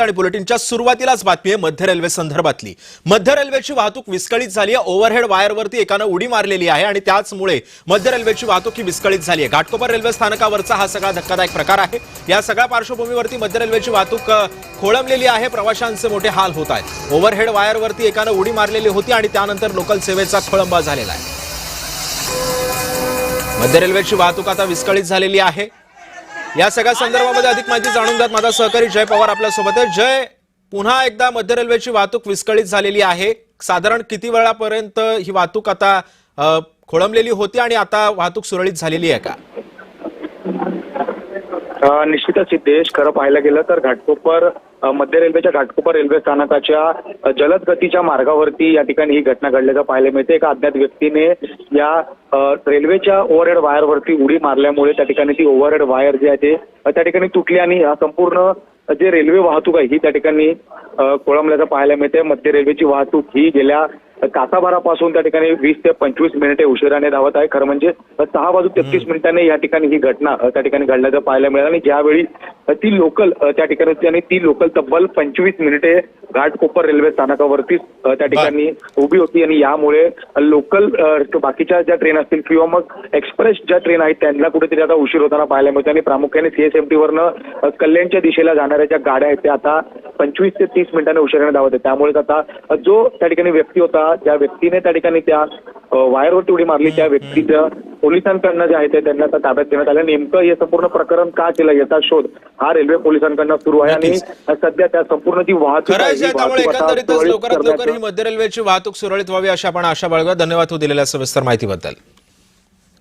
आणि बुलेटिनच्या सुरुवातीलाच बातमी आहे मध्य रेल्वे संदर्भातली। मध्य रेल्वेची वाहतूक विस्कळीत झाली आहे। ओव्हरहेड वायरवरती एकानं उडी मारलेली आहे आणि त्याचमुळे मध्य रेल्वेची वाहतूक ही विस्कळीत झाली आहे। घाटकोपर रेल्वे स्थानकावरचा हा सगळा धक्कादायक प्रकार आहे। या सगळ्या पार्श्वभूमीवरती मध्य रेल्वेची वाहतूक खोळंबलेली आहे। प्रवाशांचे मोठे हाल होत आहेत। ओव्हरहेड वायरवरती एकानं उडी मारलेली होती आणि त्यानंतर लोकल सेवेचा खोळंबा झालेला आहे। मध्य रेल्वेची वाहतूक आता विस्कळीत झालेली आहे। या सगळ्या संदर्भामध्ये अधिक माहिती जाणून घेत माझा सहकारी जय पवार आपल्या सोबत आहे। जय, पुन्हा एकदा मध्य रेल्वेची वाहतूक विस्कळीत झालेली आहे। साधारण किती वेळापर्यंत ही वाहतूक आता खोळंबलेली होती आणि आता वाहतूक सुरळीत झालेली आहे का? निश्चितच सिद्धेश, खरं पाहायला गेलं तर घाटकोपर मध्य रेल्वेच्या घाटकोपर रेल्वे स्थानकाच्या जलद गतीच्या मार्गावरती या ठिकाणी ही घटना घडल्याचं पाहायला मिळते। एका अज्ञात व्यक्तीने या रेल्वेच्या ओव्हरहेड वायरवरती उडी मारल्यामुळे त्या ठिकाणी ती ओव्हरहेड वायर जी आहे ते त्या ठिकाणी तुटली आणि संपूर्ण जे रेल्वे वाहतूक आहे ही त्या ठिकाणी खोळंबल्याचं पाहायला मिळते। मध्य रेल्वेची वाहतूक ही गेल्या तासाभरापासून त्या ठिकाणी 20 ते 25 मिनिटे उशिराने धावत आहे। खरं म्हणजे 6:33 या ठिकाणी ही घटना त्या ठिकाणी घडल्याचं पाहायला मिळालं आणि ज्यावेळी ती लोकल त्या ठिकाणी आणि ती लोकल तब्बल 25 मिनिटे घाटकोपर रेल्वे स्थानकावरती त्या ठिकाणी उभी होती आणि यामुळे लोकल बाकीच्या ज्या ट्रेन असतील किंवा मग एक्सप्रेस ज्या ट्रेन आहेत त्यांना कुठेतरी आता उशीर होताना पाहायला मिळते आणि प्रामुख्याने CSMT वरनं कल्याणच्या दिशेला जाणाऱ्या ज्या गाड्या आहेत त्या आता 25 ते 30 मिनिटांनी उशिराने धावत आहेत। त्यामुळे आता जो त्या ठिकाणी व्यक्ती होता, ज्या व्यक्तीने त्या ठिकाणी त्या वायरवरती उडी मारली त्या व्यक्तीच्या पोलिसांकडनं जे आहे ते त्यांना आता ताब्यात घेण्यात आलं। नेमकं हे संपूर्ण प्रकरण का केलं याचा शोध हा रेल्वे पोलिसांकडनं सुरू आहे आणि सध्या त्या संपूर्ण जी वाहतूक त्यामुळे एकंदरीतच लवकरात लवकर ही मध्य रेल्वेची वाहतूक सुरळीत व्हावी अशी आपण आशा बाळगूया। धन्यवाद तू दिलेल्या सविस्तर माहितीबद्दल।